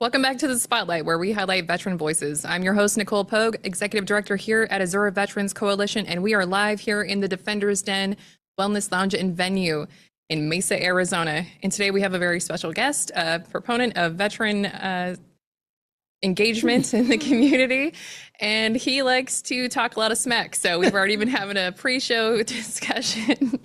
Welcome back to the Spotlight, where we highlight veteran voices. I'm your host, Nicole Pogue, Executive Director here at Azura Veterans Coalition, and we are live here in the Defender's Den Wellness Lounge and Venue in Mesa, Arizona. And today we have a very special guest, a proponent of veteran engagement in the community, and he likes to talk a lot of smack. So we've already been having a pre-show discussion,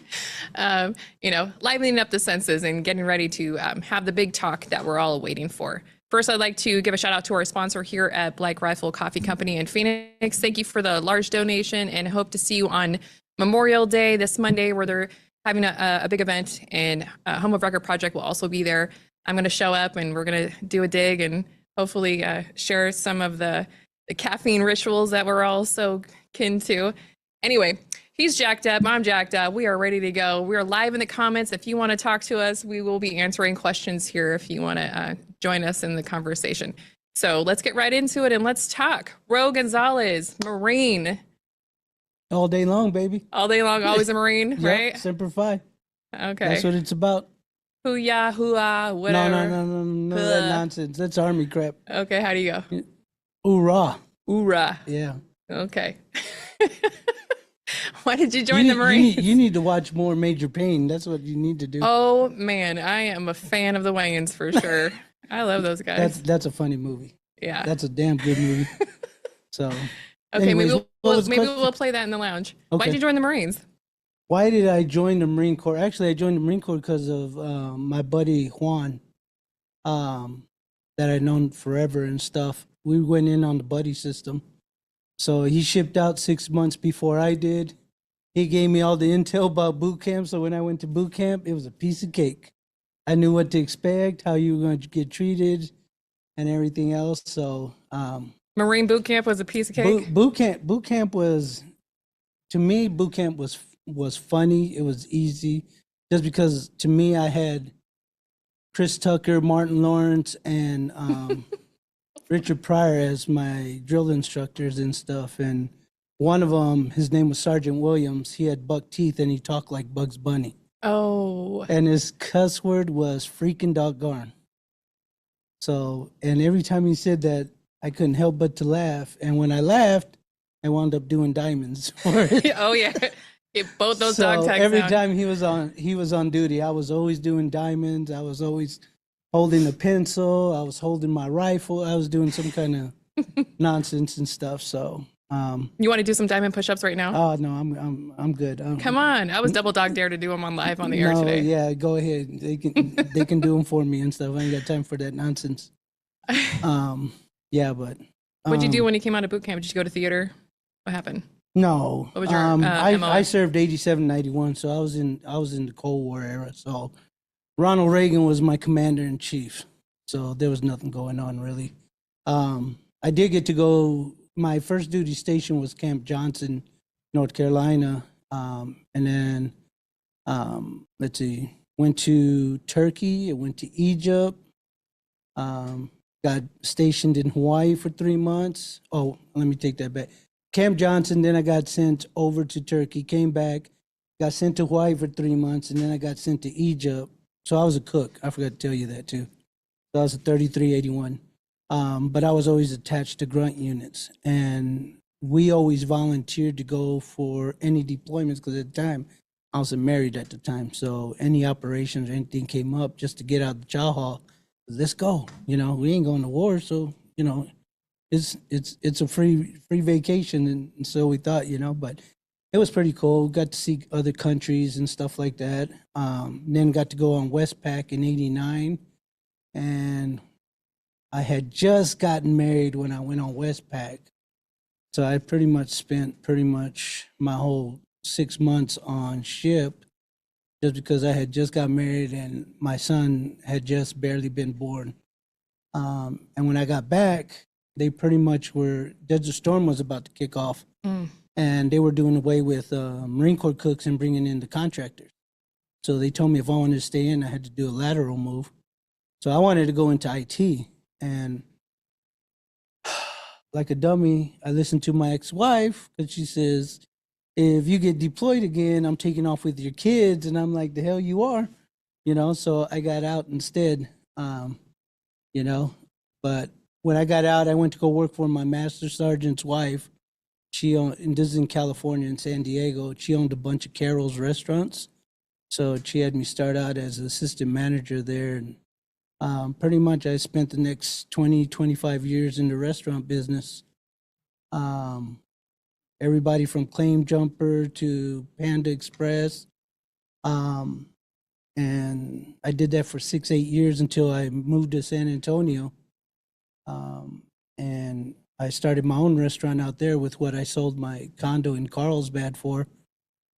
livening up the senses and getting ready to have the big talk that we're all waiting for. First, I'd like to give a shout out to our sponsor here at Black Rifle Coffee Company in Phoenix. Thank you for the large donation and hope to see you on Memorial Day this Monday, where they're having a big event, and Home of Record Project will also be there. I'm going to show up and we're going to do a dig and hopefully share some of the caffeine rituals that we're all so kin to. Anyway, he's jacked up, I'm jacked up. We are ready to go. We are live in the comments. If you want to talk to us, we will be answering questions here if you want to join us in the conversation. So let's get right into it and let's talk. Gonzalez, Marine. All day long, baby. All day long, always a Marine, Yep, right? Semper Fi. Okay. That's what it's about. Hoo-yah, hoo-ah, whatever. No, that nonsense. That's army crap. Okay, how do you go? Hoorah. Hoorah. Yeah. Okay. Why did you join the Marines? You need to watch more Major Payne. That's what you need to do. Oh, man, I am a fan of the Wayans for sure. I love those guys. That's a funny movie. Yeah. That's a damn good movie. So. Okay, anyways, maybe we'll play that in the lounge. Okay. Why'd you join the Marines? Why did I join the Marine Corps? Actually, I joined the Marine Corps because of my buddy Juan, that I'd known forever and stuff. We went in on the buddy system. So he shipped out 6 months before I did. He gave me all the intel about boot camp. So when I went to boot camp, it was a piece of cake. I knew what to expect, how you were going to get treated, and everything else. So Marine boot camp was a piece of cake? Boot camp was, to me, boot camp was funny. It was easy, just because to me I had Chris Tucker, Martin Lawrence, and Richard Pryor as my drill instructors and stuff. And one of them, his name was Sergeant Williams. He had buck teeth and he talked like Bugs Bunny. Oh. And his cuss word was freaking doggone. So, and every time he said that, I couldn't help but to laugh. And when I laughed, I wound up doing diamonds for it. Oh yeah. Both those so dog tags. Every time he was on duty, I was always doing diamonds. I was always holding a pencil. I was holding my rifle. I was doing some kind of nonsense and stuff. So you want to do some diamond push-ups right now? Oh no, I'm good. Come on, I was double dog dare to do them on live on the air today. Yeah, go ahead. They can do them for me and stuff. I ain't got time for that nonsense. Yeah, but what'd you do when you came out of boot camp? Did you go to theater? What happened? No, what was your I served 87, 91, so I was in the Cold War era. So Ronald Reagan was my commander in chief, so there was nothing going on really. I did get to go. My first duty station was Camp Johnson, North Carolina, and then let's see, went to Turkey. I went to Egypt. Got stationed in Hawaii for 3 months. Oh, let me take that back. Camp Johnson, then I got sent over to Turkey, came back, got sent to Hawaii for 3 months, and then I got sent to Egypt. So I was a cook. I forgot to tell you that too. So I was a 3381. But I was always attached to grunt units. And we always volunteered to go for any deployments, because at the time, I was married at the time. So any operations or anything came up, just to get out of the chow hall, let's go. We ain't going to war, so it's a free vacation, and so we thought, but it was pretty cool. Got to see other countries and stuff like that. Then got to go on Westpac in '89, and I had just gotten married when I went on Westpac, so I pretty much spent my whole 6 months on ship, just because I had just got married and my son had just barely been born. And when I got back, they pretty much Desert Storm was about to kick off, and they were doing away with Marine Corps cooks and bringing in the contractors. So they told me if I wanted to stay in, I had to do a lateral move. So I wanted to go into IT, and like a dummy, I listened to my ex-wife, because she says, if you get deployed again, I'm taking off with your kids. And I'm like, the hell you are, so I got out instead, but But when I got out, I went to go work for my master sergeant's wife. She owned, and this is in California, in San Diego. She owned a bunch of Carol's restaurants. So she had me start out as an assistant manager there. And pretty much I spent the next 20, 25 years in the restaurant business. Everybody from Claim Jumper to Panda Express. And I did that for 6, 8 years until I moved to San Antonio. And I started my own restaurant out there with what I sold my condo in Carlsbad for.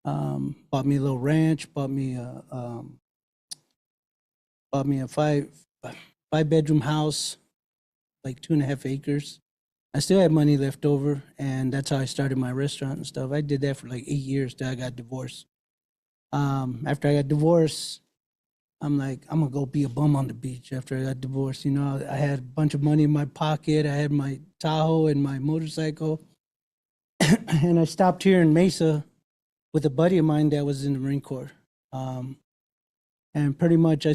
Bought me a little ranch, bought me a 5-bedroom house, like 2.5 acres. I still had money left over, and that's how I started my restaurant and stuff. I did that for like 8 years till I got divorced. After I got divorced, I'm like, I'm gonna go be a bum on the beach after I got divorced. You know, I had a bunch of money in my pocket. I had my Tahoe and my motorcycle. And I stopped here in Mesa with a buddy of mine that was in the Marine Corps. And pretty much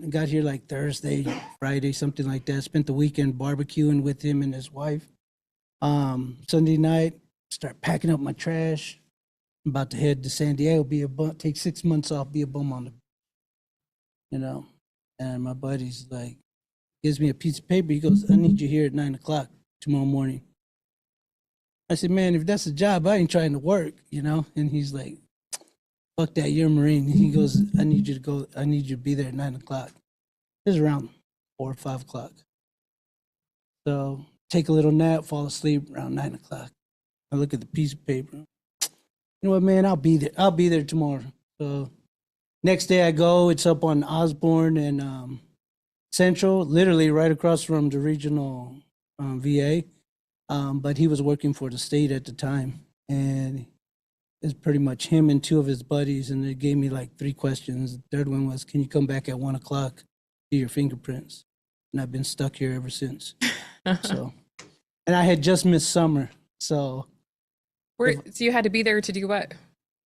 got here like Thursday, Friday, something like that. Spent the weekend barbecuing with him and his wife. Sunday night, start packing up my trash. I'm about to head to San Diego, take 6 months off, be a bum on the, you know. And my buddy's like, gives me a piece of paper. He goes, I need you here at 9 o'clock tomorrow morning. I said, man, if that's a job, I ain't trying to work, you know? And he's like, fuck that, you're a Marine. He goes, I need you to be there at 9 o'clock. It was around 4 or 5 o'clock. So take a little nap, fall asleep around 9 o'clock. I look at the piece of paper. You know what, man, I'll be there. I'll be there tomorrow. So next day I go, it's up on Osborne and Central, literally right across from the regional VA. But he was working for the state at the time. And it's pretty much him and 2 of his buddies. And they gave me like 3 questions. The third one was, can you come back at 1 o'clock, do your fingerprints? And I've been stuck here ever since. So, and I had just missed summer. So So you had to be there to do what?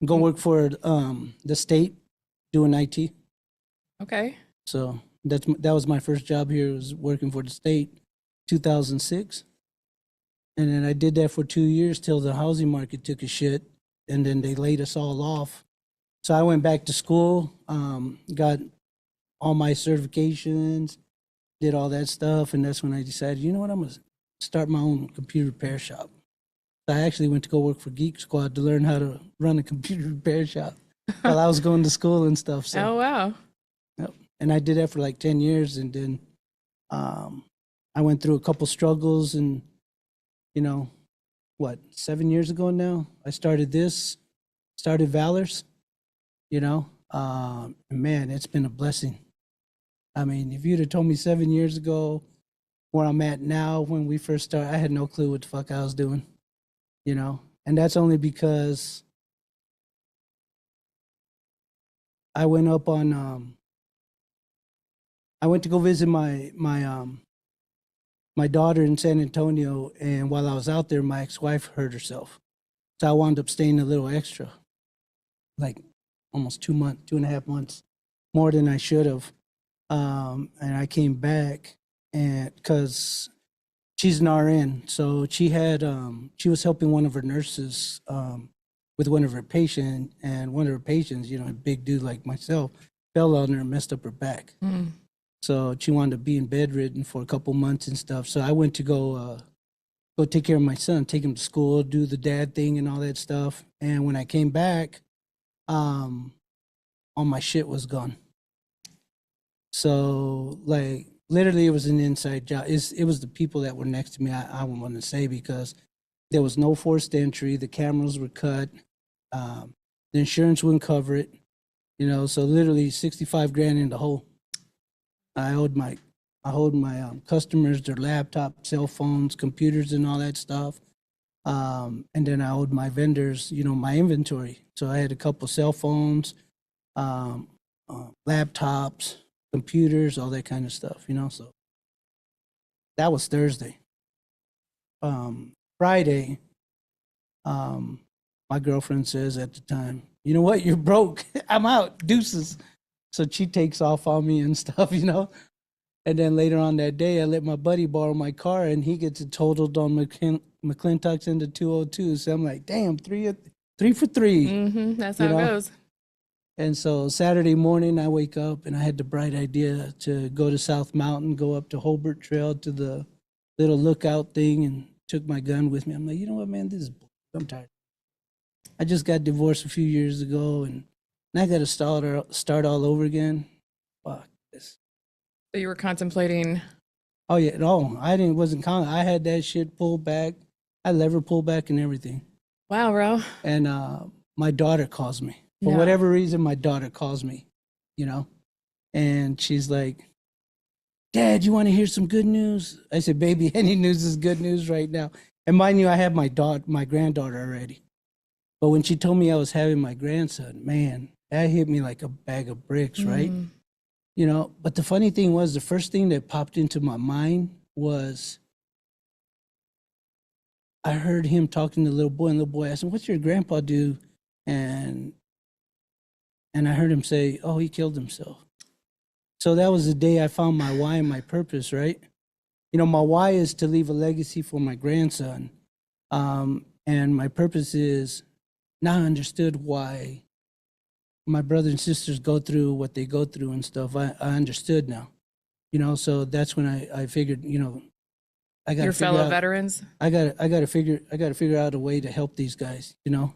go work for the state doing IT. Okay. So that was my first job here, was working for the state, 2006. And then I did that for 2 years till the housing market took a shit, and then they laid us all off. So I went back to school, got all my certifications, did all that stuff, and that's when I decided, you know what, I'm gonna start my own computer repair shop. So I actually went to go work for Geek Squad to learn how to run a computer repair shop while I was going to school and stuff. So, oh, wow. yep. And I did that for like 10 years, and then I went through a couple struggles, and you know, 7 years ago now, I started Valor's, you know, man, it's been a blessing. I mean, if you'd have told me 7 years ago where I'm at now, when we first started, I had no clue what the fuck I was doing, you know, and that's only because I went up on, I went to go visit my daughter in San Antonio, and while I was out there, my ex-wife hurt herself. So I wound up staying a little extra, like almost 2.5 months, more than I should have. And I came back, and because she's an RN, so she was helping one of her nurses with one of her patients, and one of her patients, you know, a big dude like myself, fell on her and messed up her back. Mm. So she wanted to be in bedridden for a couple months and stuff. So I went to go take care of my son, take him to school, do the dad thing and all that stuff. And when I came back, all my shit was gone. So like literally, it was an inside job. It was the people that were next to me. I wouldn't want to say, because there was no forced entry. The cameras were cut. The insurance wouldn't cover it. You know, so literally 65 grand in the hole. I owed my customers their laptop, cell phones, computers, and all that stuff. And then I owed my vendors, you know, my inventory. So I had a couple cell phones, laptops, computers, all that kind of stuff, you know. So that was Thursday. Friday, my girlfriend says at the time, you know what, you're broke. I'm out, deuces. So she takes off on me and stuff, you know. And then later on that day, I let my buddy borrow my car, and he gets it totaled on McClintock's into 202. So I'm like, damn, three for three. That's You how it know? goes. And so Saturday morning, I wake up and I had the bright idea to go to South Mountain, go up to Hobart Trail to the little lookout thing, and took my gun with me. I'm like, you know what, man, this is I'm tired. I just got divorced a few years ago, and I got to start all over again. Fuck this. So you were contemplating. Oh yeah, no, wasn't I had that shit pulled back. I lever pulled back and everything. Wow, bro. And my daughter calls me. For whatever reason, my daughter calls me, you know? And she's like, Dad, you want to hear some good news? I said, baby, any news is good news right now. And mind you, I have my granddaughter already. But when she told me I was having my grandson, man, that hit me like a bag of bricks, right? You know, but the funny thing was, the first thing that popped into my mind was I heard him talking to the little boy, and the little boy asked him, what's your grandpa do? And I heard him say, oh, he killed himself. So that was the day I found my why and my purpose, right? You know, my why is to leave a legacy for my grandson. And my purpose is, now I understood why my brothers and sisters go through what they go through and stuff. I understood now, you know, so that's when I figured, you know, I got Your fellow veterans. I got to figure out a way to help these guys, you know?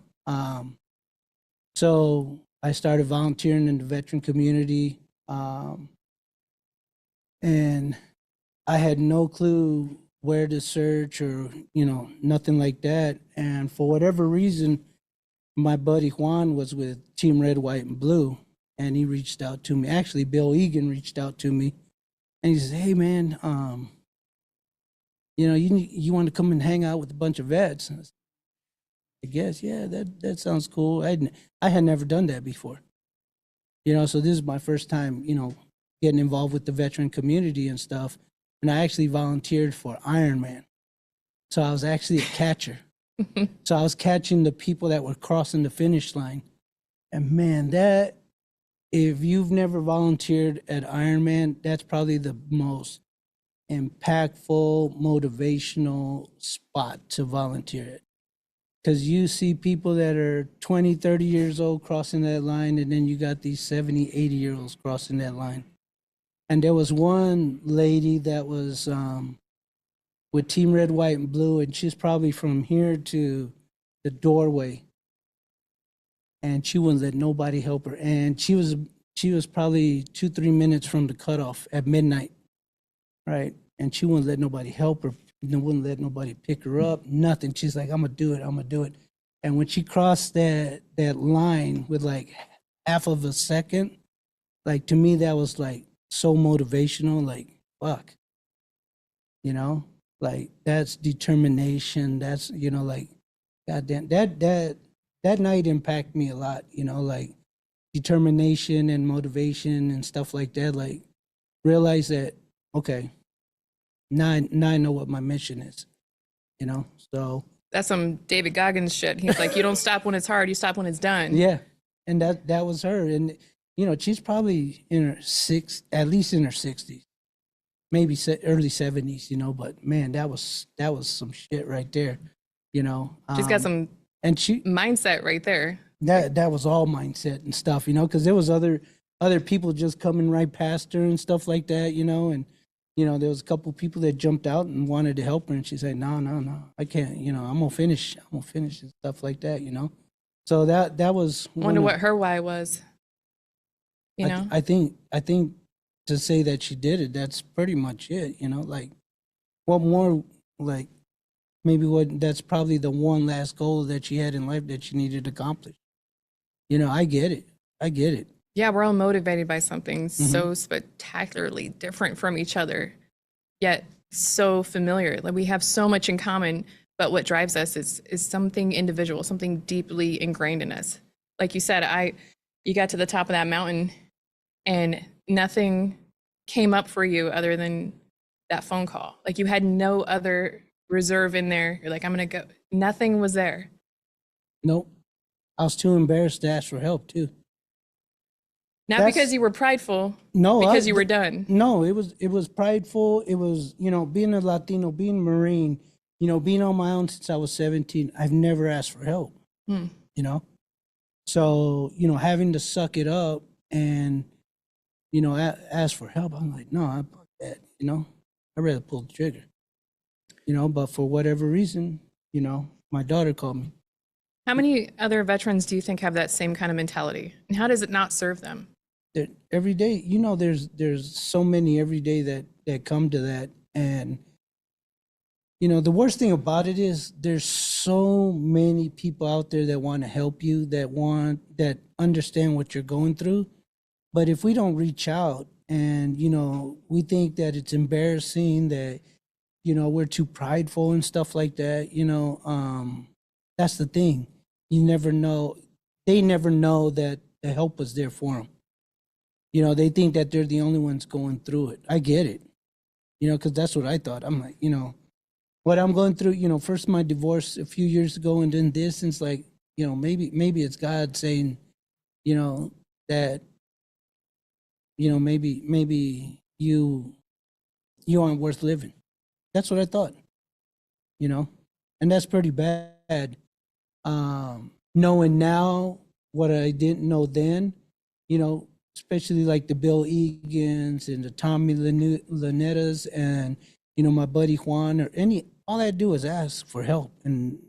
So I started volunteering in the veteran community. And I had no clue where to search or, you know, nothing like that. And for whatever reason, my buddy Juan was with Team Red, White, and Blue, and he reached out to me. Actually, Bill Egan reached out to me, and he says, "Hey, man, you know, you want to come and hang out with a bunch of vets?" And I guess, yeah, that sounds cool. I had never done that before, you know. So this is my first time, you know, getting involved with the veteran community and stuff. And I actually volunteered for Ironman, so I was actually a catcher. So I was catching the people that were crossing the finish line. And man, that, if you've never volunteered at Ironman, that's probably the most impactful, motivational spot to volunteer at. Because you see people that are 20, 30 years old crossing that line, and then you got these 70, 80-year-olds crossing that line. And there was one lady that was with Team Red, White, and Blue, and she's probably from here to the doorway, and she wouldn't let nobody help her. And she was probably 2-3 minutes from the cutoff at midnight, right? And she wouldn't let nobody help her, wouldn't let nobody pick her up, nothing. She's like, I'm gonna do it. And when she crossed that line with like half of a second, like, to me, that was like so motivational. Like, fuck, you know, like, that's determination. That's, you know, like, goddamn, that night impacted me a lot, you know, like determination and motivation and stuff like that. Like, realize that, okay, now I know what my mission is, you know. So That's some David Goggins shit. He's like, you don't stop when it's hard, you stop when it's done. yeah, and that was her. And, you know, she's probably in her at least in her 60s, maybe early 70s, you know. But man, that was some shit right there, you know. She's got some and she mindset right there. that was all mindset and stuff, you know, because there was other people just coming right past her and stuff like that, you know. And, you know, there was a couple people that jumped out and wanted to help her, and she said, no, I can't, you know, I'm gonna finish and stuff like that, you know. So that was Wonder what her why was. You know, I think to say that she did it, that's pretty much it, you know. Like, what more, like, maybe that's probably the one last goal that she had in life that she needed to accomplish. You know, I get it. Yeah, we're all motivated by something so spectacularly different from each other, yet so familiar. Like, we have so much in common, but what drives us is something individual, something deeply ingrained in us. Like you said, you got to the top of that mountain and nothing came up for you other than that phone call. Like, you had no other reserve in there. You're like, I'm gonna go. Nothing was there. Nope. I was too embarrassed to ask for help too. Not That's- because you were prideful, No, because you were done. No, it was prideful. It was, you know, being a Latino, being Marine, you know, being on my own since I was 17. I've never asked for help, Hmm. you know? So, you know, having to suck it up and, you know, ask for help, I'm like, no, I fuck that, you know? I'd rather pull the trigger, you know? But for whatever reason, you know, my daughter called me. How many other veterans do you think have that same kind of mentality? And how does it not serve them? That every day, you know, there's so many every day that come to that. And you know, the worst thing about it is there's so many people out there that want to help you, that understand what you're going through. But if we don't reach out and, you know, we think that it's embarrassing, that, you know, we're too prideful and stuff like that, you know, that's the thing. You never know. They never know that the help was there for them. You know, they think that they're the only ones going through it. I get it, you know, because that's what I thought. I'm like, you know, what I'm going through, you know, first my divorce a few years ago, and then this, and it's like, you know, maybe it's God saying, you know, that, you know, maybe you aren't worth living. That's what I thought, you know, and that's pretty bad. Knowing now what I didn't know then, you know, especially like the Bill Egan's and the Tommy Lanettas and, you know, my buddy Juan, or all I do is ask for help, and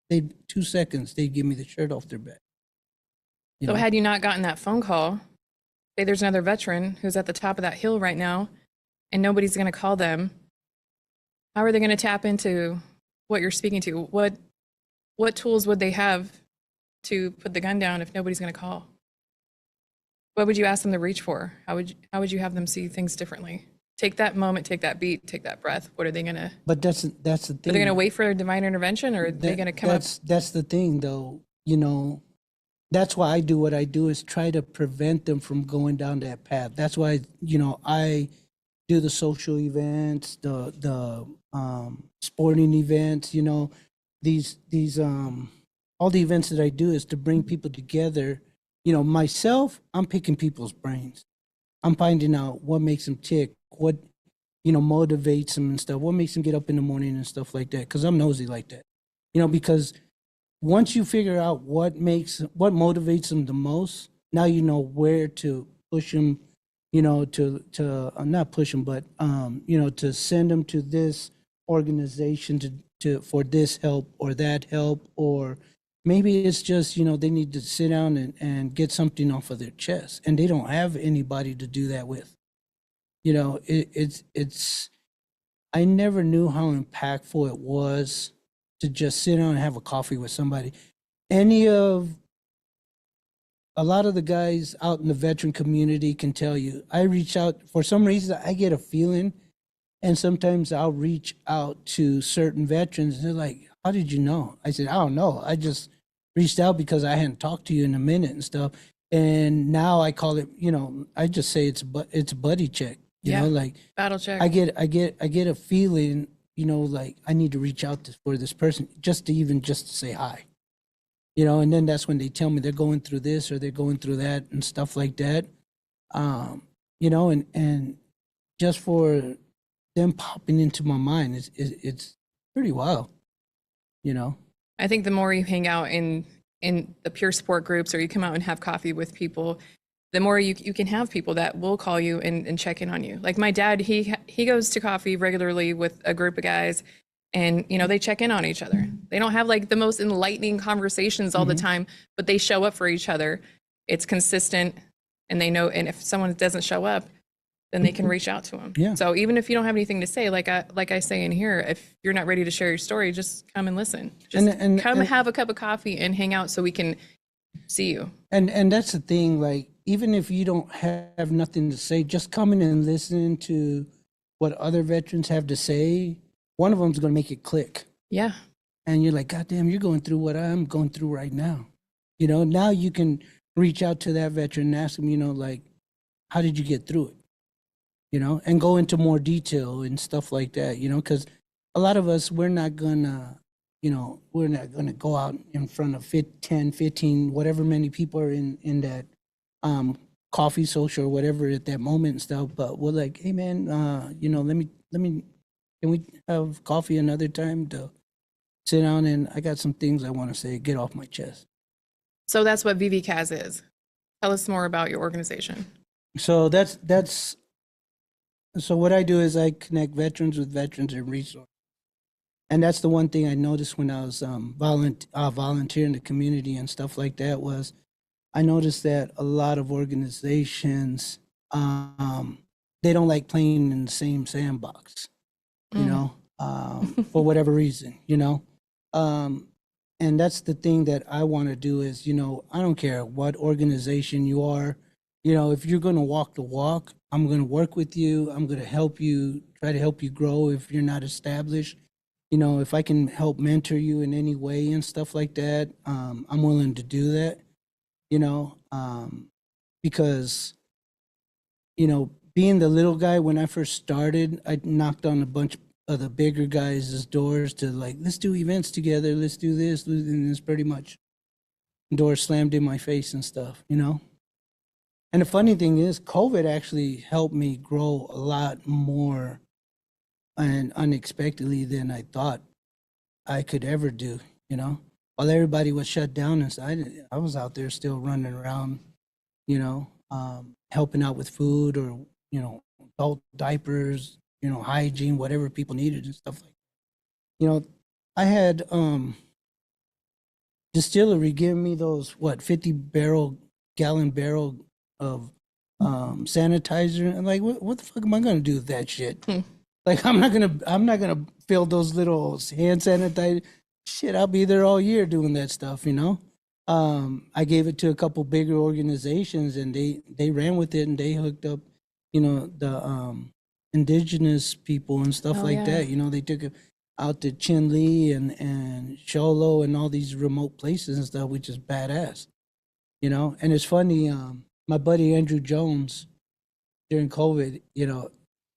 they 2 seconds they'd give me the shirt off their back. You So know? had you not gotten that phone call, say there's another veteran who's at the top of that hill right now, and nobody's going to call them, how are they going to tap into what you're speaking to? What tools would they have to put the gun down if nobody's going to call? What would you ask them to reach for? How would you have them see things differently? Take that moment, take that beat, take that breath. What are they going to? But that's the thing. Are they going to wait for a divine intervention, or are they going to come up? That's the thing, though. You know, that's why I do what I do, is try to prevent them from going down that path. That's why, you know, I do the social events, the sporting events. You know, these all the events that I do is to bring people together. You know, myself, I'm picking people's brains. I'm finding out what makes them tick, what, you know, motivates them and stuff, what makes them get up in the morning and stuff like that. Because I'm nosy like that, you know. Because once you figure out what motivates them the most, now you know where to push them, you know, to not push them, but you know, to send them to this organization to for this help or that help, or maybe it's just, you know, they need to sit down and get something off of their chest, and they don't have anybody to do that with. You know, it's I never knew how impactful it was to just sit down and have a coffee with somebody. A lot of the guys out in the veteran community can tell you, I reach out for some reason, I get a feeling, and sometimes I'll reach out to certain veterans and they're like, how did you know? I said, I don't know. I just reached out because I hadn't talked to you in a minute and stuff. And now I call it, you know, I just say it's a buddy check, you know, like Battle check. I get a feeling, you know, like I need to reach out for this person just to say hi, you know. And then that's when they tell me they're going through this or they're going through that and stuff like that. You know, and just for them popping into my mind, it's pretty wild, you know. I think the more you hang out in the peer support groups, or you come out and have coffee with people, the more you can have people that will call you and check in on you. Like my dad, he goes to coffee regularly with a group of guys, and you know, they check in on each other. They don't have like the most enlightening conversations all the time, but they show up for each other. It's consistent, and they know. And if someone doesn't show up, then they can reach out to them. Yeah. So even if you don't have anything to say, like I say in here, if you're not ready to share your story, just come and listen. Just come have a cup of coffee and hang out so we can see you. And that's the thing, like, even if you don't have nothing to say, just coming and listening to what other veterans have to say, one of them's going to make it click. Yeah. And you're like, God damn, you're going through what I'm going through right now. You know, now you can reach out to that veteran and ask them, you know, like, how did you get through it? You know, and go into more detail and stuff like that, you know, because a lot of us, we're not going to go out in front of 10, 15, whatever many people are in that coffee social or whatever at that moment and stuff. But we're like, hey man, can we have coffee another time to sit down? And I got some things I want to say, get off my chest. So that's what VVCAS is. Tell us more about your organization. So so what I do is I connect veterans with veterans and resources. And that's the one thing I noticed when I was volunteering in the community and stuff like that was I noticed that a lot of organizations, they don't like playing in the same sandbox, for whatever reason, and that's the thing that I want to do is, I don't care what organization you are, if you're going to walk the walk, I'm going to work with you. I'm going to help you, try to help you grow if you're not established. If I can help mentor you in any way and stuff like that, I'm willing to do that, because, being the little guy, when I first started, I knocked on a bunch of the bigger guys' doors to like, let's do events together, let's do this, and it's pretty much doors slammed in my face and stuff, And the funny thing is, COVID actually helped me grow a lot more and unexpectedly than I thought I could ever do, While everybody was shut down and stuff, I was out there still running around, helping out with food or, adult diapers, hygiene, whatever people needed and stuff like that. I had distillery give me those 50 gallon barrel of sanitizer, and like what the fuck am I gonna do with that shit? Like I'm not gonna fill those little hand sanitizer shit. I'll be there all year doing that stuff, I gave it to a couple bigger organizations and they ran with it and they hooked up, the indigenous people and stuff like that. They took it out to Chin Lee and Sholo and all these remote places and stuff, which is badass. And it's funny, my buddy Andrew Jones during COVID,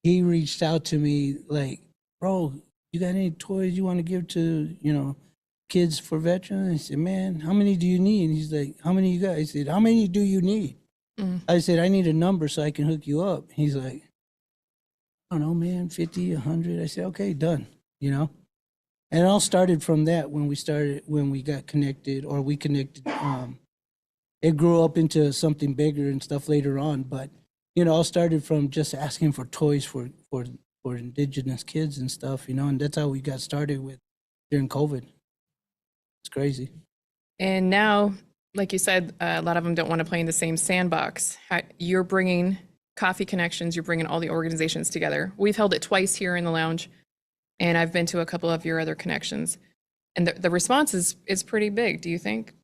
he reached out to me like, bro, you got any toys you want to give to, kids for veterans? I said, man, how many do you need? And he's like, how many you got? I said, how many do you need? I said, I need a number so I can hook you up. He's like, I don't know, man, 50, 100. I said, okay, done, And it all started from that when we got connected or we connected. It grew up into something bigger and stuff later on. But, it all started from just asking for toys for indigenous kids and stuff, and that's how we got started with during COVID. It's crazy. And now, like you said, a lot of them don't want to play in the same sandbox. You're bringing Coffee Connections, you're bringing all the organizations together. We've held it twice here in the lounge, and I've been to a couple of your other connections. And the response is pretty big, do you think?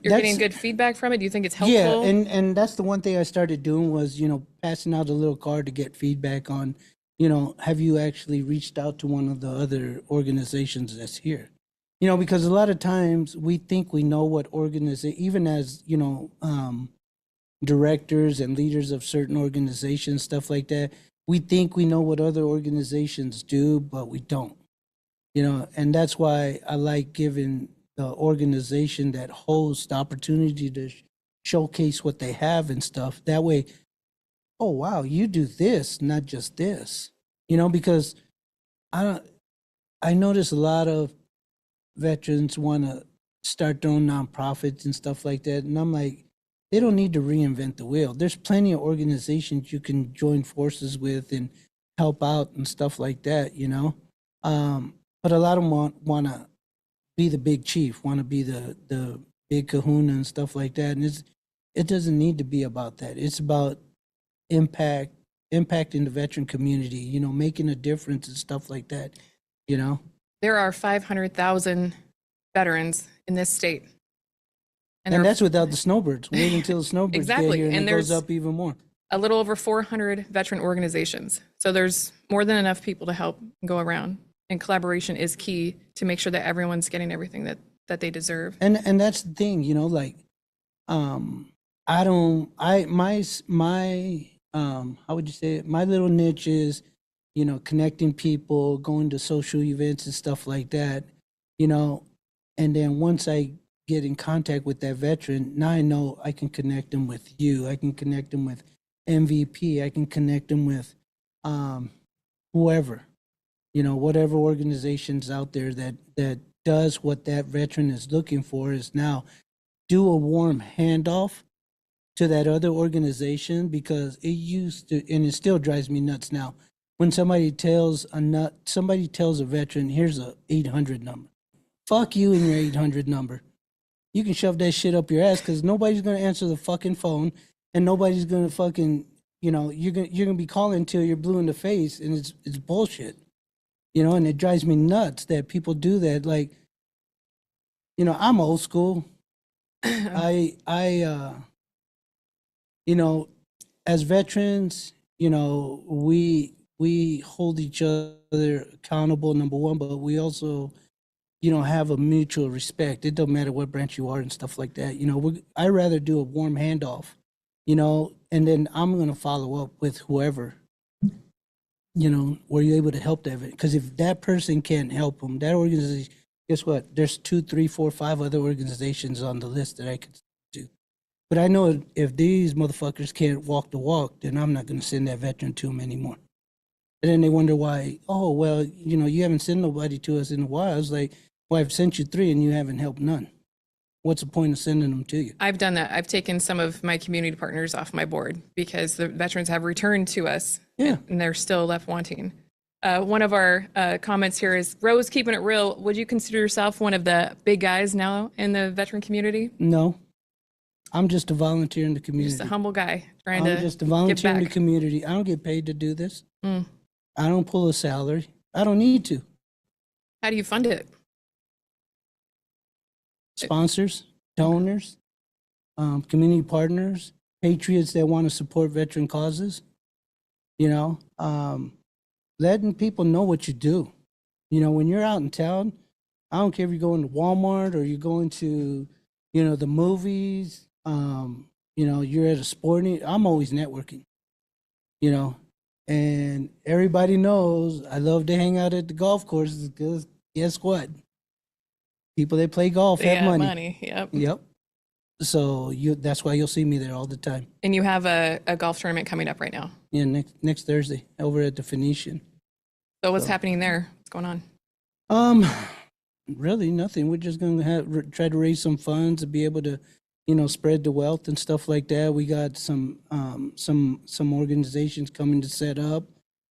You're getting good feedback from it? Do you think it's helpful? Yeah, and that's the one thing I started doing was, passing out a little card to get feedback on, have you actually reached out to one of the other organizations that's here? Because a lot of times we think we know what organization, even as, directors and leaders of certain organizations, stuff like that, we think we know what other organizations do, but we don't, and that's why I like giving the organization that hosts the opportunity to showcase what they have and stuff. That way, oh, wow, you do this, not just this, because I notice a lot of veterans want to start their own nonprofits and stuff like that. And I'm like, they don't need to reinvent the wheel. There's plenty of organizations you can join forces with and help out and stuff like that, But a lot of them want to be the big chief, want to be the big kahuna and stuff like that. And it doesn't need to be about that. It's about impacting the veteran community, making a difference and stuff like that, There are 500,000 veterans in this state. And that's without the snowbirds. Wait until the snowbirds get here and it goes up even more. A little over 400 veteran organizations. So there's more than enough people to help go around. And collaboration is key to make sure that everyone's getting everything that they deserve. And that's the thing, how would you say it? My little niche is, connecting people, going to social events and stuff like that, and then once I get in contact with that veteran, now I know I can connect them with you. I can connect them with MVP. I can connect them with whoever, whatever organizations out there that does what that veteran is looking for, is now do a warm handoff to that other organization, because it used to, and it still drives me nuts now, when somebody tells a veteran, here's a 800 number. Fuck you and your 800 number. You can shove that shit up your ass, because nobody's going to answer the fucking phone, and nobody's going to fucking, you're going to be calling until you're blue in the face, and it's bullshit. And it drives me nuts that people do that. Like, I'm old school. I as veterans, we hold each other accountable, number one, but we also, have a mutual respect. It don't matter what branch you are and stuff like that. I rather do a warm handoff, and then I'm going to follow up with whoever, were you able to help that? Because if that person can't help them, that organization, guess what? There's 2, 3, 4, 5 other organizations on the list that I could do. But I know if these motherfuckers can't walk the walk, then I'm not going to send that veteran to them anymore. And then they wonder why, oh, well, you haven't sent nobody to us in a while. I was like, well, I've sent you 3 and you haven't helped none. What's the point of sending them to you? I've done that. I've taken some of my community partners off my board because the veterans have returned to us. Yeah. And they're still left wanting. One of our comments here is, Rose, keeping it real, would you consider yourself one of the big guys now in the veteran community? No. I'm just a volunteer in the community. Just a humble guy trying to I'm just a volunteer in the back. community. I don't get paid to do this. I don't pull a salary. I don't need to. How do you fund it? Sponsors, donors, community partners, patriots that want to support veteran causes, letting people know what you do. When you're out in town, I don't care if you're going to Walmart or you're going to, the movies, you're at a sporting, I'm always networking, and everybody knows I love to hang out at the golf courses, because guess what? People that play golf have money. Yep. Yep. So that's why you'll see me there all the time. And you have a golf tournament coming up right now. Yeah, next Thursday over at the Phoenician. So what's happening there? What's going on? Really nothing. We're just going to try to raise some funds to be able to, spread the wealth and stuff like that. We got some organizations coming to set up.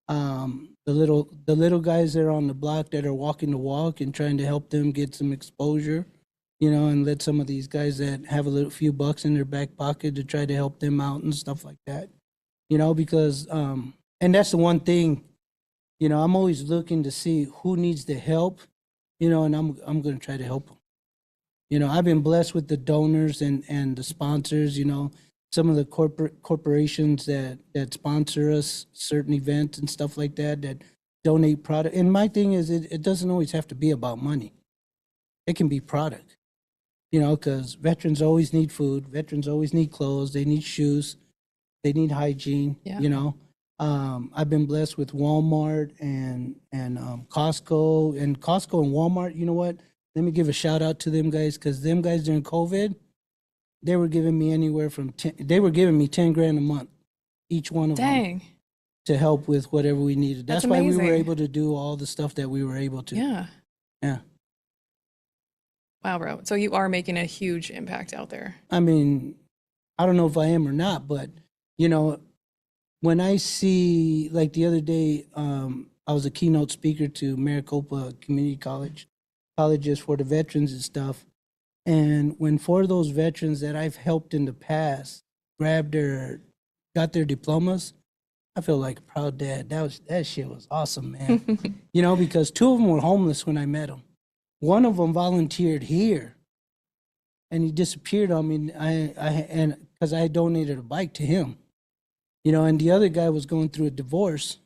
The little guys that are on the block that are walking the walk and trying to help them get some exposure, and let some of these guys that have a few bucks in their back pocket to try to help them out and stuff like that, because, and that's the one thing, I'm always looking to see who needs the help, and I'm going to try to help them. I've been blessed with the donors and the sponsors, some of the corporations that sponsor us, certain events and stuff like that donate product. And my thing is, it doesn't always have to be about money. It can be product, because veterans always need food. Veterans always need clothes. They need shoes. They need hygiene, Yeah. I've been blessed with Walmart and Costco. And Costco and Walmart, you know what? Let me give a shout out to them guys, because them guys during COVID, they were giving me anywhere from 10, they were giving me 10 grand a month, each one of Dang. them, to help with whatever we needed. That's why we were amazing. able to do all the stuff that we were able to. Yeah. Yeah. Wow, bro. So you are making a huge impact out there. I mean, I don't know if I am or not, but, when I see, like the other day, I was a keynote speaker to Maricopa Community colleges for the veterans and stuff. And when 4 of those veterans that I've helped in the past got their diplomas, I feel like a proud dad. That shit was awesome, man. Because 2 of them were homeless when I met them. One of them volunteered here, and he disappeared on me. And because I donated a bike to him, and the other guy was going through a divorce,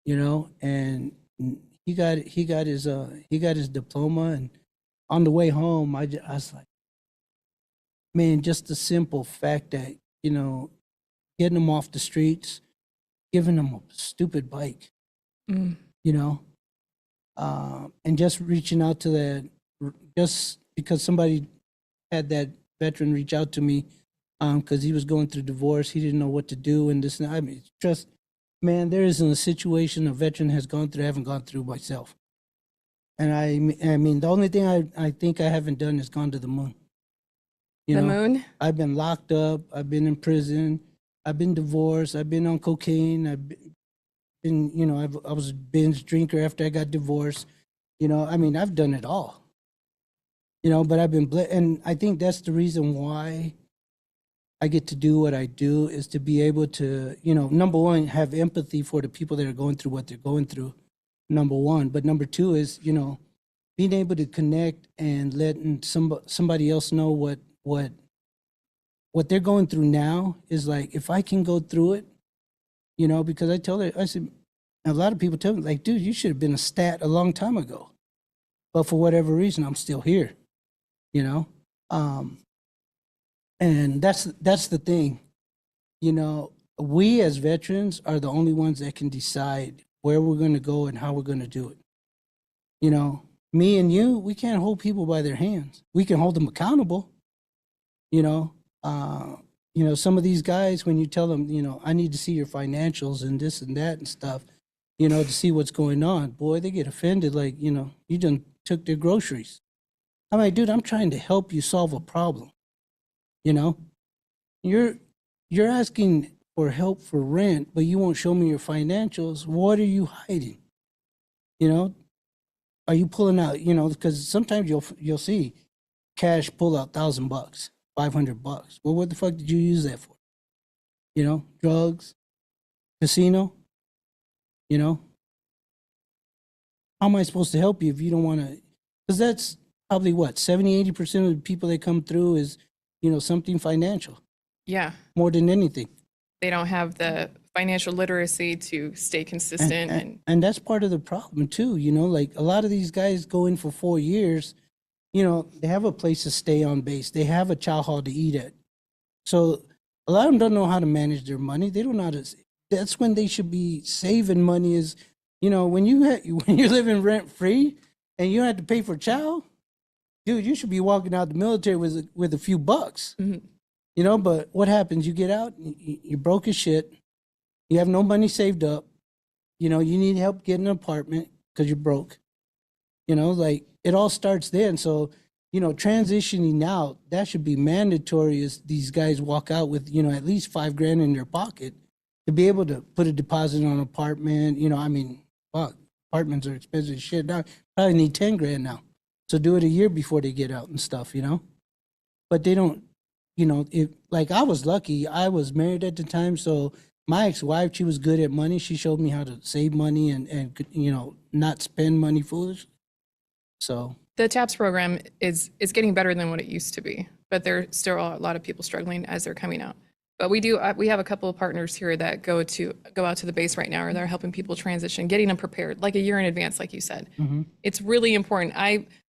and he got his diploma, and on the way home, I was like, man, just the simple fact that, getting them off the streets, giving them a stupid bike, and just reaching out to that, just because somebody had that veteran reach out to me because he was going through divorce. He didn't know what to do and this. And I mean, just man, there isn't a situation a veteran has gone through I haven't gone through myself. And I mean, the only thing I think I haven't done is gone to the moon. You The know, moon? I've been locked up. I've been in prison. I've been divorced. I've been on cocaine. I've been, you know, I was a binge drinker after I got divorced. You know, I mean, I've done it all. You know, but I've been, and I think that's the reason why I get to do what I do is to be able to, you know, number one, have empathy for the people that are going through what they're going through, number one. But number two is, you know, being able to connect and letting somebody else know what they're going through now is like, if I can go through it, you know, because I told her, I said, a lot of people tell me, like, dude, you should have been a stat a long time ago. But for whatever reason, I'm still here, you know? And that's the thing, you know, we as veterans are the only ones that can decide where we're going to go and how we're going to do it. You know, me and you, we can't hold people by their hands. We can hold them accountable, you know? You know, some of these guys, when you tell them, you know, I need to see your financials and this and that and stuff, you know, to see what's going on, boy, they get offended. Like, you know, you done took their groceries. I'm like, dude, I'm trying to help you solve a problem. You know, you're asking for help for rent, but you won't show me your financials. What are you hiding? You know, are you pulling out, you know, because sometimes you'll see cash pull out $1,000, $500. Well, what the fuck did you use that for? You know, drugs, casino, you know? How am I supposed to help you if you don't want to? Because that's probably what, 70, 80% of the people that come through is, you know, something financial. Yeah. More than anything. They don't have the financial literacy to stay consistent. And that's part of the problem too, you know, like a lot of these guys go in for 4 years, you know, they have a place to stay on base. They have a chow hall to eat at. So a lot of them don't know how to manage their money. They don't know how to, that's when they should be saving money is, you know, when when you're living rent free and you don't have to pay for chow, dude, you should be walking out the military with a few bucks, you know, but what happens? You get out, you're broke as shit. You have no money saved up. You know, you need help getting an apartment because you're broke. You know, like it all starts then. So, you know, transitioning out, that should be mandatory as these guys walk out with, you know, at least $5,000 in their pocket to be able to put a deposit on an apartment. You know, I mean, fuck, apartments are expensive as shit now. Probably need $10,000 now. So do it a year before they get out and stuff, you know? But they don't, you know, like I was lucky. I was married at the time. So my ex-wife, she was good at money. She showed me how to save money and you know, not spend money foolish. So The TAPS program is getting better than what it used to be, but there's still a lot of people struggling as they're coming out. But we have a couple of partners here that go out to the base right now, or they're helping people transition, getting them prepared like a year in advance, like you said. It's really important.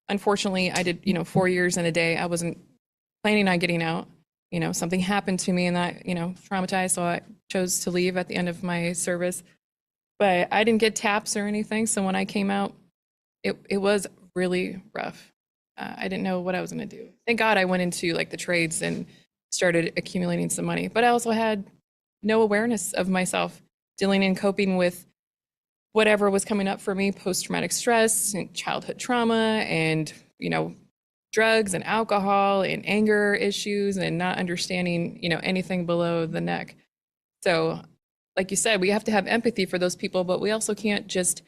Unfortunately, I did, you know, 4 years in a day. I wasn't planning on getting out. You know, something happened to me and that, you know, traumatized. So I chose to leave at the end of my service, but I didn't get TAPS or anything. So when I came out, it was really rough. I didn't know what I was going to do. Thank God I went into like the trades and started accumulating some money, but I also had no awareness of myself dealing and coping with whatever was coming up for me, post-traumatic stress and childhood trauma and, you know, drugs and alcohol and anger issues and not understanding, you know, anything below the neck. So like you said, we have to have empathy for those people, but we also can't just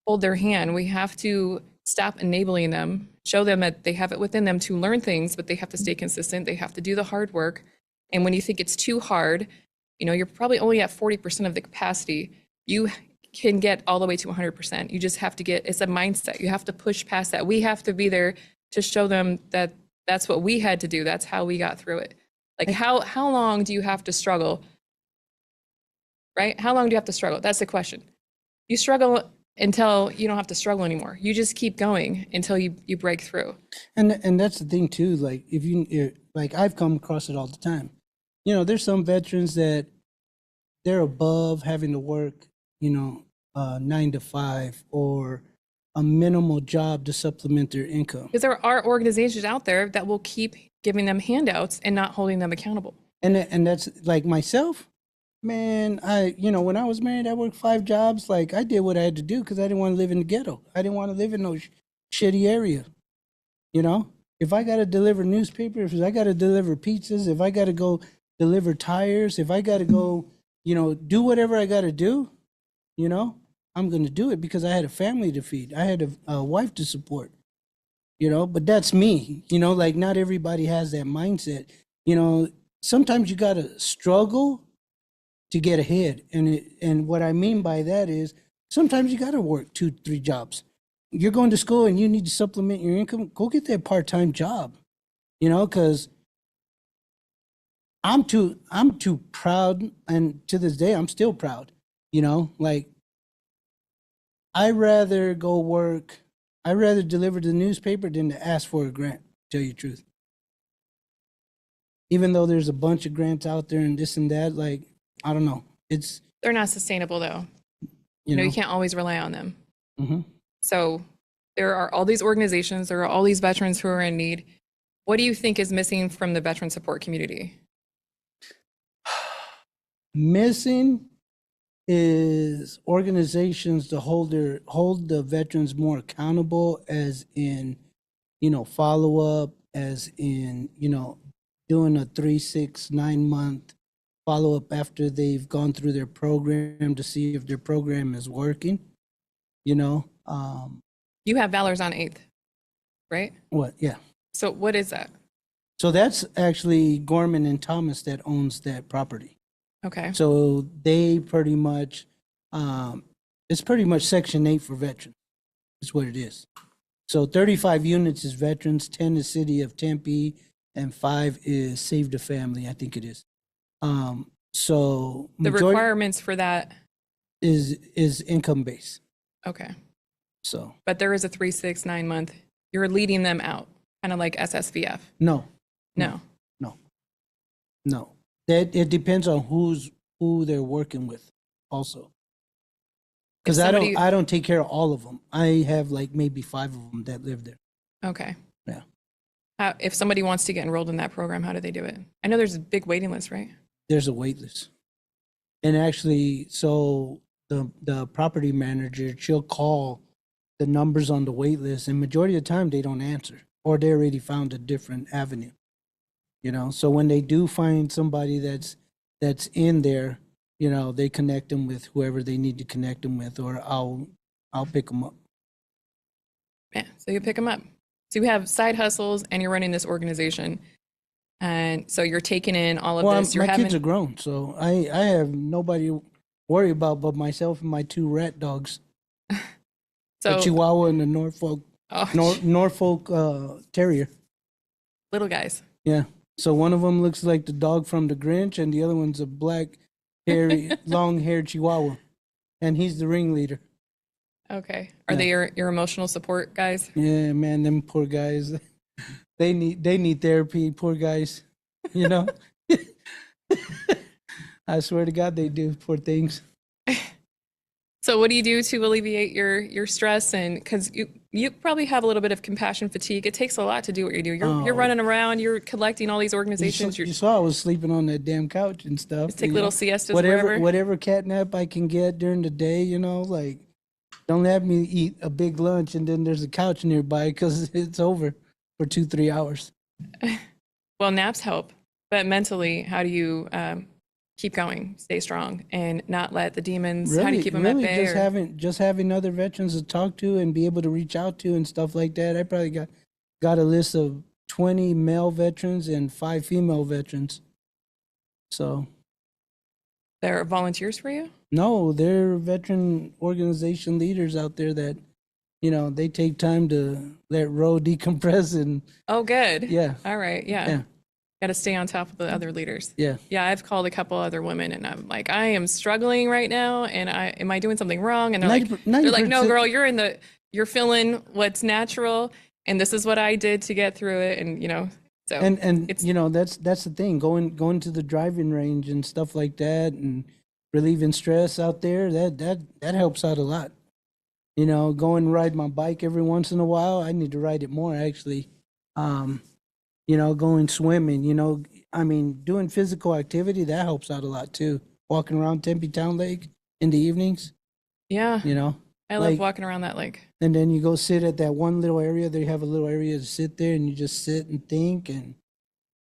hold their hand. We have to stop enabling them, show them that they have it within them to learn things, but they have to stay consistent. They have to do the hard work. And when you think it's too hard, you know, you're probably only at 40% of the capacity. You can get all the way to 100%. You just have to it's a mindset. You have to push past that. We have to be there to show them that that's what we had to do. That's how we got through it. Like how long do you have to struggle? Right? How long do you have to struggle? That's the question. You struggle until you don't have to struggle anymore. You just keep going until you break through. And that's the thing too. Like like I've come across it all the time. You know, there's some veterans that they're above having to work, you know, 9 to 5 or a minimal job to supplement their income. Because there are organizations out there that will keep giving them handouts and not holding them accountable. And that's like myself, man. When I was married, I worked 5 jobs. Like I did what I had to do because I didn't want to live in the ghetto. I didn't want to live in no shitty area. You know, if I got to deliver newspapers, if I got to deliver pizzas, if I got to go deliver tires, if I got to go, do whatever I got to do, I'm going to do it because I had a family to feed. I had a wife to support, but that's me, like not everybody has that mindset. Sometimes you got to struggle to get ahead. And what I mean by that is sometimes you got to work 2-3 jobs. You're going to school and you need to supplement your income. Go get that part-time job, because I'm too proud. And to this day, I'm still proud, like I'd rather deliver the newspaper than to ask for a grant, to tell you the truth. Even though there's a bunch of grants out there and this and that, like, I don't know. They're not sustainable though. You can't always rely on them. Mm-hmm. So there are all these organizations, there are all these veterans who are in need. What do you think is missing from the veteran support community? Missing is organizations to hold the veterans more accountable, as in, follow up, as in, doing a 3, 6, 9 month follow up after they've gone through their program to see if their program is working. You have Valor's on 8th, right? What? Yeah. So what is that? So that's actually Gorman and Thomas that owns that property. Okay. So they pretty much, it's pretty much Section 8 for veterans. Is what it is. So 35 units is veterans, 10 is City of Tempe, and 5 is Save the Family, I think it is. So the requirements for that is income based. Okay. So, but there is a 3, 6, 9 month. You're leading them out, kind of like SSVF. No. That it depends on who they're working with, also. Because I don't take care of all of them. I have like maybe 5 of them that live there. Okay. Yeah. If somebody wants to get enrolled in that program, how do they do it? I know there's a big waiting list, right? There's a wait list. And actually, so the property manager, she'll call the numbers on the wait list, and majority of the time they don't answer, or they already found a different avenue. So when they do find somebody that's in there, they connect them with whoever they need to connect them with, or I'll pick them up. Yeah, so you pick them up. So you have side hustles and you're running this organization. And so you're taking in all of this. My kids are grown, so I have nobody to worry about but myself and my 2 rat dogs. So, a Chihuahua and a Norfolk Terrier. Little guys. Yeah. So one of them looks like the dog from the Grinch, and the other one's a black, hairy, long-haired Chihuahua, and he's the ringleader. Okay. Are they your emotional support guys? Yeah, man, them poor guys. They need therapy, poor guys. I swear to God, they do, poor things. So what do you do to alleviate your stress? And because you probably have a little bit of compassion fatigue. It takes a lot to do what you do. You're running around, you're collecting all these organizations. You saw I was sleeping on that damn couch and stuff. Just take little siestas whatever catnap I can get during the day, like don't have me eat a big lunch and then there's a couch nearby because it's over for 2-3 hours. Well, naps help, but mentally, how do you keep going, stay strong, and not let the demons? How do you keep them at bay? Just having other veterans to talk to and be able to reach out to and stuff like that. I probably got a list of 20 male veterans and 5 female veterans. So they're volunteers for you? No, they're veteran organization leaders out there that they take time to let Ro decompress and. Oh, good. Yeah. All right. Yeah. Got to stay on top of the other leaders. Yeah. Yeah. I've called a couple other women and I'm like, I am struggling right now. And am I doing something wrong? And they're like, no, girl, you're feeling what's natural. And this is what I did to get through it. And, so. And that's the thing, going to the driving range and stuff like that and relieving stress out there, that helps out a lot. Go and ride my bike every once in a while. I need to ride it more, actually. going swimming, I mean, doing physical activity, that helps out a lot too. Walking around Tempe Town Lake in the evenings, Yeah. you know, I love like, walking around that lake. and then you go sit at that one little area. They have a little area to sit there and you just sit and think and,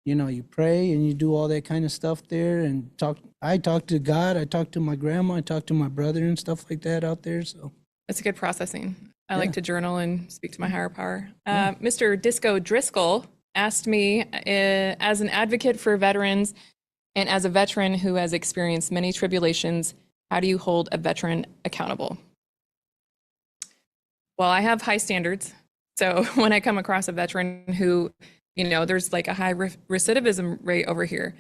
you pray and you do all that kind of stuff there and talk. I talk to God. I talk to my grandma. I talk to my brother and stuff like that out there. So That's good processing. I Yeah. like to journal and speak to my higher power. Yeah. Mr. Disco Driscoll asked me, as an advocate for veterans and as a veteran who has experienced many tribulations, how do you hold a veteran accountable? Well, I have high standards. So when I come across a veteran who, there's like a high recidivism rate over here.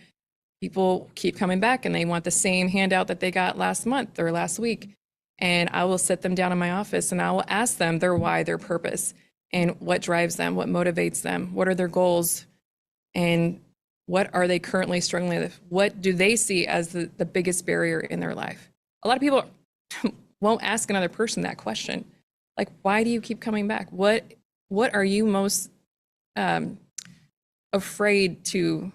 People keep coming back and they want the same handout that they got last month or last week. And I will sit them down in my office and I will ask them their why, their purpose, and what drives them, what motivates them, what are their goals, and what are they currently struggling with? What do they see as the biggest barrier in their life? A lot of people won't ask another person that question. Like, why do you keep coming back? What are you most afraid to,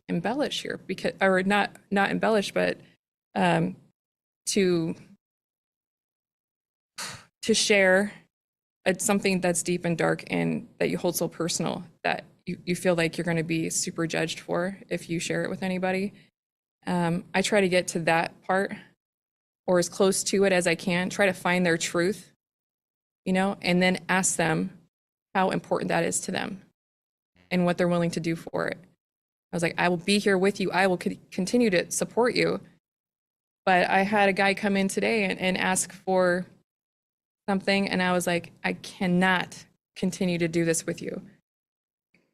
embellish here? Because, or not embellish, but to share something that's deep and dark and that you hold so personal that you feel like you're going to be super judged for if you share it with anybody. I try to get to that part or as close to it as I can, try to find their truth, and then ask them how important that is to them and what they're willing to do for it. I was like, I will be here with you. I will continue to support you. But I had a guy come in today and ask for something, and I was like, I cannot continue to do this with you.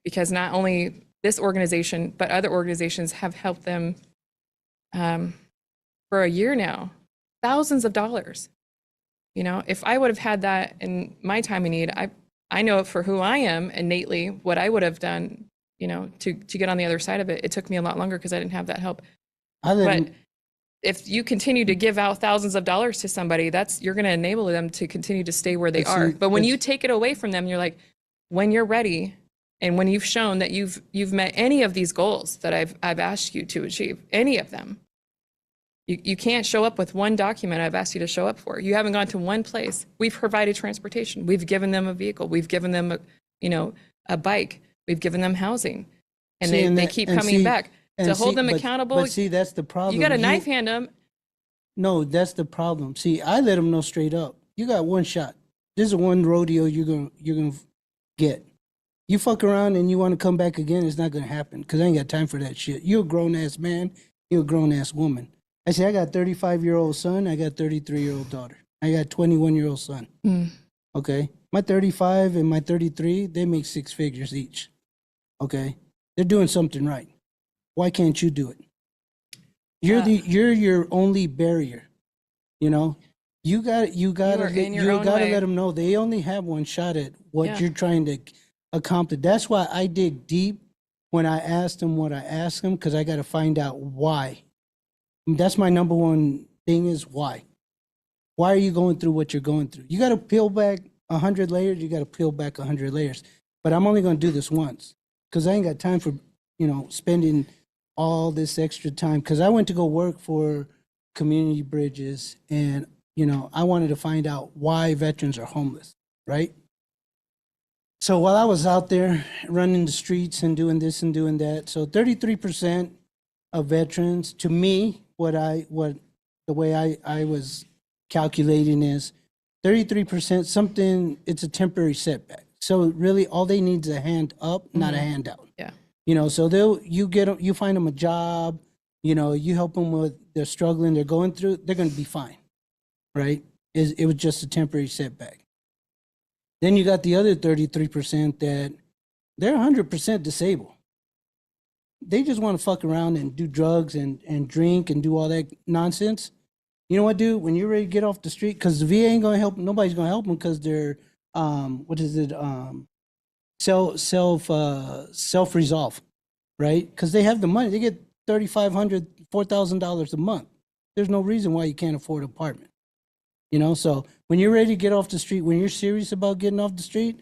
Because not only this organization, but other organizations have helped them for a year now, thousands of dollars. If I would have had that in my time of need, I know for who I am innately, what I would have done, to get on the other side of it. It took me a lot longer because I didn't have that help. But if you continue to give out thousands of dollars to somebody, you're going to enable them to continue to stay where they are. But when you take it away from them, you're like, when you're ready, and when you've shown that you've met any of these goals that I've asked you to achieve, any of them, you can't show up with one document I've asked you to show up for. You haven't gone to one place. We've provided transportation. We've given them a vehicle. We've given them a bike. We've given them housing, and they keep coming back. To hold them accountable. But see, that's the problem. You got to knife hand them. No, that's the problem. See, I let them know straight up. You got one shot. This is one rodeo you're gonna get. You fuck around and you want to come back again, it's not gonna happen because I ain't got time for that shit. You're a grown ass man. You're a grown ass woman. I say I got 35-year-old son. I got 33-year-old daughter. I got 21-year-old son. Okay, my 35 and my 33, they make 6 figures each. Okay, they're doing something right. Why can't you do it? You're your only barrier. You gotta let them know they only have one shot at what you're trying to accomplish. That's why I dig deep when I ask them what I ask them, because I got to find out why. That's my number one thing is why. Why are you going through what you're going through? You got to peel back 100 layers. You got to peel back 100 layers. But I'm only going to do this once because I ain't got time for spending all this extra time, because I went to go work for Community Bridges, and I wanted to find out why veterans are homeless, right? So while I was out there running the streets and doing this and doing that, so 33% of veterans, to me, the way I was calculating is 33% it's a temporary setback. So really all they need is a hand up, not a handout. Yeah. So you find them a job, you help them with they're struggling, they're going through, they're going to be fine, right? It was just a temporary setback. Then you got the other 33% that they're 100% disabled. They just want to fuck around and do drugs and drink and do all that nonsense. You know what, dude? When you're ready to get off the street, because the VA ain't going to help, nobody's going to help them because they're, self-resolve, right? Because they have the money. They get $3,500, $4,000 a month. There's no reason why you can't afford an apartment. So when you're ready to get off the street, when you're serious about getting off the street,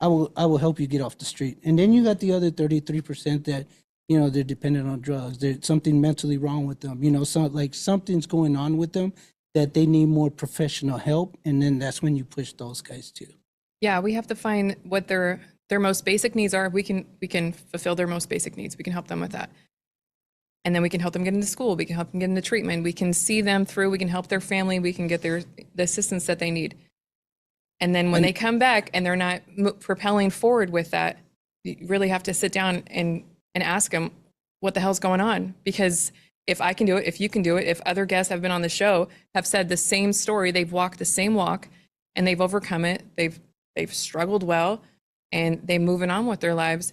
I will help you get off the street. And then you got the other 33% that, you know, they're dependent on drugs. There's something mentally wrong with them. You know, something's going on with them that they need more professional help. And then that's when you push those guys too. Yeah, we have to find what their most basic needs are. We can fulfill their most basic needs. We can help them with that. And then we can help them get into school. We can help them get into treatment. We can see them through. We can help their family. We can get the assistance that they need. And then when they come back and they're not propelling forward with that, you really have to sit down and ask them what the hell's going on. Because if I can do it, if you can do it, if other guests have been on the show, have said the same story, they've walked the same walk and they've overcome it. They've struggled well and they're moving on with their lives.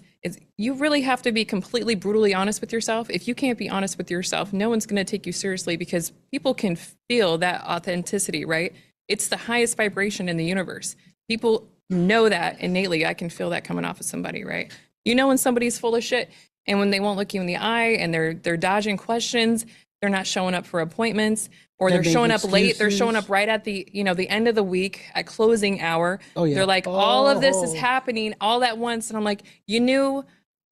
You really have to be completely brutally honest with yourself. If you can't be honest with yourself, no one's going to take you seriously, because people can feel that authenticity, right? It's the highest vibration in the universe. People know that innately. I can feel that coming off of somebody, right? You know when somebody's full of shit, and when they won't look you in the eye and they're dodging questions, they're not showing up for appointments, or they're showing up late. They're showing up right at the end of the week at closing hour. Oh, yeah. They're like, all of this is happening all at once. And I'm like, you knew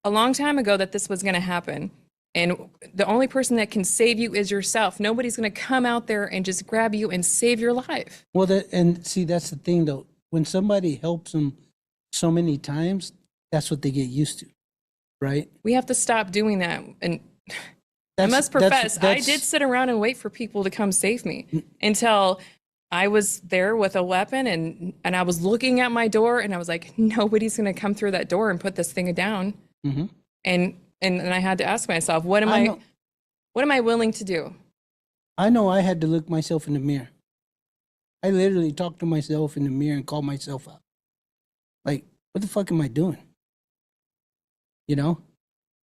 a long time ago that this was going to happen. And the only person that can save you is yourself. Nobody's going to come out there and just grab you and save your life. Well, see, that's the thing though. When somebody helps them so many times, that's what they get used to, right? We have to stop doing that. And I must profess, I did sit around and wait for people to come save me until I was there with a weapon and I was looking at my door and I was like, nobody's going to come through that door and put this thing down. Mm-hmm. And I had to ask myself, what am I willing to do? I know I had to look myself in the mirror. I literally talked to myself in the mirror and called myself out. Like, what the fuck am I doing? You know?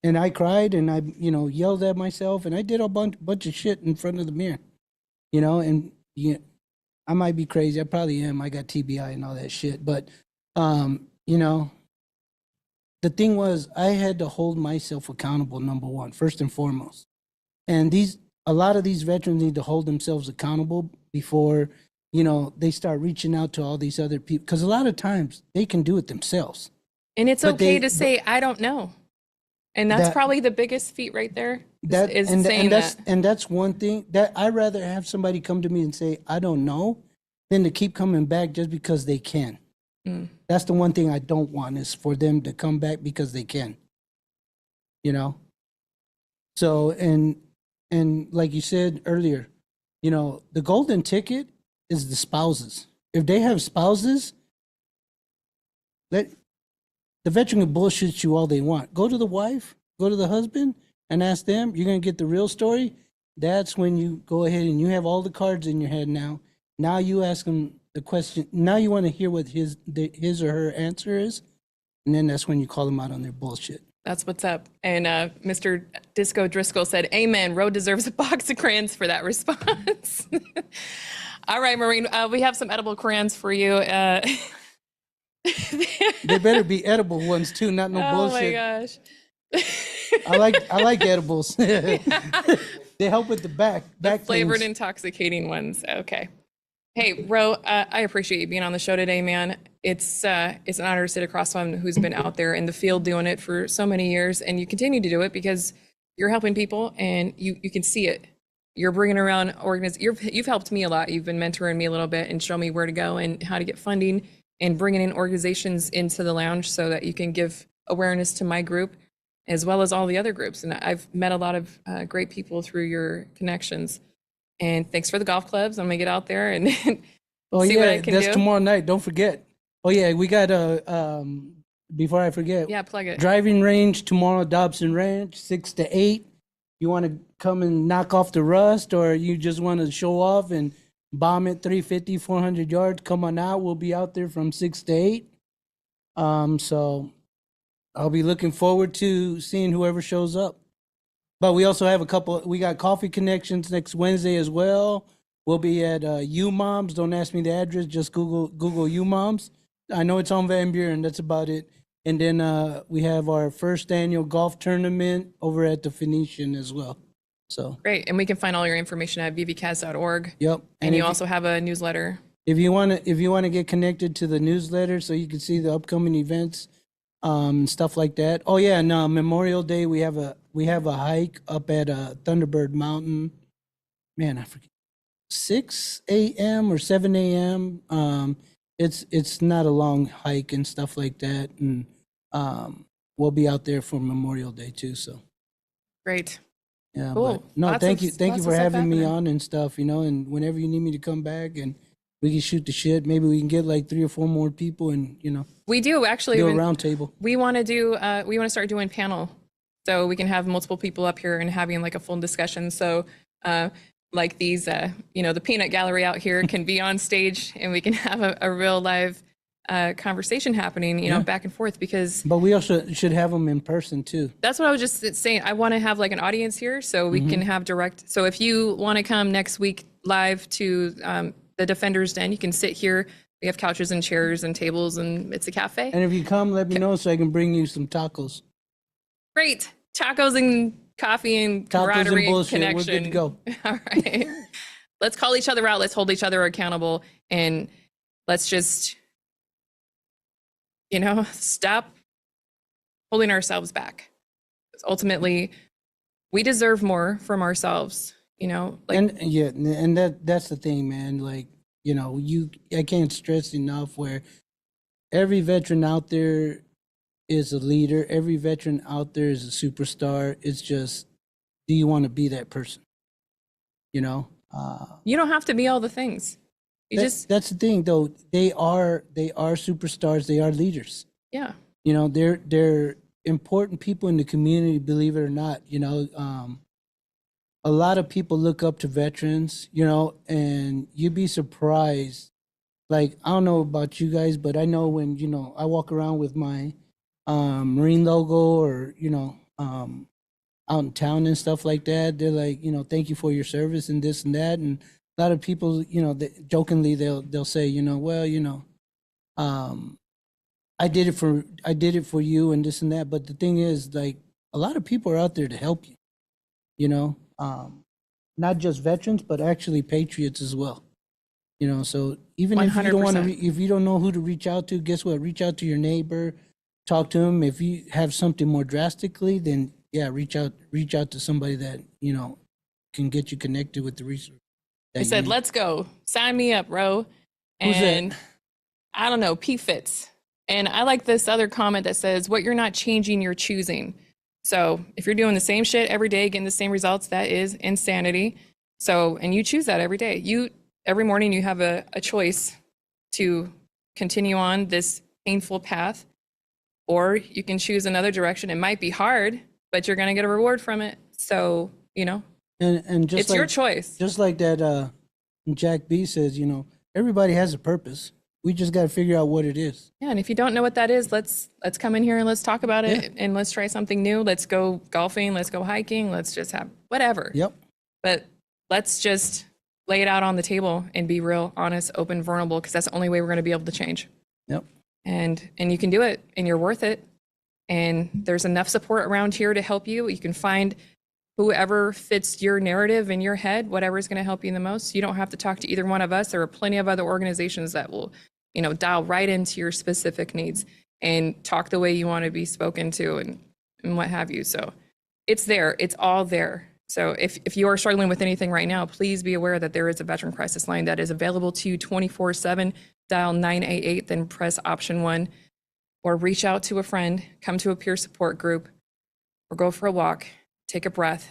And I cried and I, yelled at myself and I did a bunch of shit in front of the mirror. You know, and I might be crazy. I probably am. I got TBI and all that shit. But, the thing was, I had to hold myself accountable, number one, first and foremost. And a lot of these veterans need to hold themselves accountable before, they start reaching out to all these other people. Because a lot of times they can do it themselves. And it's okay to say, I don't know. And that's probably the biggest feat right there. And that's one thing that I'd rather have somebody come to me and say, I don't know, than to keep coming back just because they can. Mm. That's the one thing I don't want, is for them to come back because they can. So, and like you said earlier, the golden ticket is the spouses. If they have spouses, the veteran can bullshit you all they want. Go to the wife, go to the husband, and ask them. You're going to get the real story. That's when you go ahead and you have all the cards in your head now. Now you ask them the question. Now you want to hear what his or her answer is. And then that's when you call them out on their bullshit. That's what's up. And Mr. Disco Driscoll said, amen. Roe deserves a box of crayons for that response. All right, Maureen, we have some edible crayons for you. They better be edible ones too, not no bullshit. Oh my gosh. I like edibles. They help with the back flavored, things. intoxicating ones. Okay. Hey, Ro, I appreciate you being on the show today, man. It's an honor to sit across someone who's been out there in the field doing it for so many years, and you continue to do it because you're helping people and you can see it. You're bringing around you've helped me a lot. You've been mentoring me a little bit and show me where to go and how to get funding, and bringing in organizations into the lounge so that you can give awareness to my group as well as all the other groups. And I've met a lot of great people through your connections. And thanks for the golf clubs. I'm gonna get out there and see what I can do. That's tomorrow night. Don't forget. Oh yeah, we got before I forget. Yeah, plug it. Driving range tomorrow, Dobson Ranch, 6 to 8. You want to come and knock off the rust, or you just want to show off and bomb it 350, 400 yards? Come on out. We'll be out there from 6 to 8. So I'll be looking forward to seeing whoever shows up. But we also have we got coffee connections next Wednesday as well. We'll be at U-Moms. Don't ask me the address, just Google U-Moms. I know it's on Van Buren, that's about it. And then we have our first annual golf tournament over at the Phoenician as well. So great. And we can find all your information at vvcast.org. Yep. And you also have a newsletter. if you want to get connected to the newsletter so you can see the upcoming events, and stuff like that. Oh yeah, no, Memorial Day we have a hike up at Thunderbird Mountain. Man, I forget, 6 a.m. or 7 a.m. It's not a long hike and stuff like that, and we'll be out there for Memorial Day too. So Great. yeah, Cool. but no, Lots thank of- you lots of for stuff having me happening. on and stuff. And whenever you need me to come back and we can shoot the shit, maybe we can get like 3 or 4 more people and We do actually. do a when- round table. We want to do, we want to start doing panel. So we can have multiple people up here and having like a full discussion. So like these, the peanut gallery out here can be on stage and we can have a real live conversation happening, back and forth, because But we also should have them in person too. that's what I was just saying. I want to have like an audience here so we can have direct. So if you want to come next week live to the Defender's Den, you can sit here. We have couches and chairs and tables and it's a cafe. And if you come, let me know so I can bring you some tacos. Great. Tacos and coffee and Tacos and camaraderie and bullshit. We're connection. good to go. All right. Let's call each other out. Let's hold each other accountable. And let's just, stop holding ourselves back. 'Cause ultimately, we deserve more from ourselves, And that's the thing, man. Like, I can't stress enough where every veteran out there is a leader. Every veteran out there is a superstar. It's just, do you want to be that person? you don't have to be all the things. That's the thing, though. They are superstars. They are leaders. Yeah. They're important people in the community, believe it or not. A lot of people look up to veterans, and you'd be surprised. Like, I don't know about you guys, but I know when, I walk around with my Marine logo or, out in town and stuff like that, they're like, thank you for your service and this and that. And a lot of people, jokingly, they'll say, I did it for you and this and that. But the thing is, like, a lot of people are out there to help you, not just veterans, but actually patriots as well. So even if you don't want to, 100%. if you don't know who to reach out to, guess what? Reach out to your neighbor, talk to him. If you have something more drastically, then yeah, reach out to somebody that, can get you connected with the resource. I said, let's go. Sign me up, bro. Who's that? And I don't know, P Fits. And I like this other comment that says, what you're not changing, you're choosing. So if you're doing the same shit every day, getting the same results, that is insanity. So, and you choose that every day. Every morning you have a choice to continue on this painful path, or you can choose another direction. It might be hard, but you're going to get a reward from it. So, and just it's like, your choice. Just like that, Jack B says, everybody has a purpose. We just got to figure out what it is. Yeah, and if you don't know what that is, let's come in here and let's talk about it, and let's try something new. Let's go golfing, let's go hiking, let's just have whatever. Yep. But let's just lay it out on the table and be real, honest, open, vulnerable, because that's the only way we're going to be able to change. Yep. And you can do it, and you're worth it. And there's enough support around here to help you. You can find whoever fits your narrative in your head, whatever is going to help you the most. You don't have to talk to either one of us. There are plenty of other organizations that will, dial right into your specific needs and talk the way you want to be spoken to and what have you. So it's there. It's all there. So if you are struggling with anything right now, please be aware that there is a veteran crisis line that is available to you 24/7. Dial 988, then press option 1, or reach out to a friend, come to a peer support group, or go for a walk. Take a breath.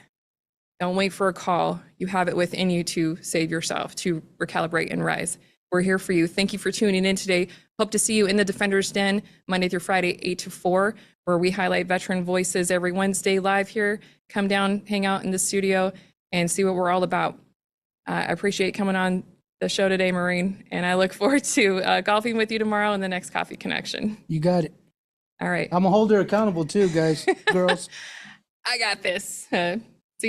Don't wait for a call. You have it within you to save yourself, to recalibrate and rise. We're here for you. Thank you for tuning in today. Hope to see you in the Defender's Den Monday through Friday, 8 to 4, where we highlight veteran voices every Wednesday live here. Come down, hang out in the studio, and see what we're all about. I appreciate coming on the show today, Maureen, and I look forward to golfing with you tomorrow in the next Coffee Connection. You got it. All right. I'm going to hold her accountable too, guys, girls. I got this. See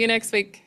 you next week.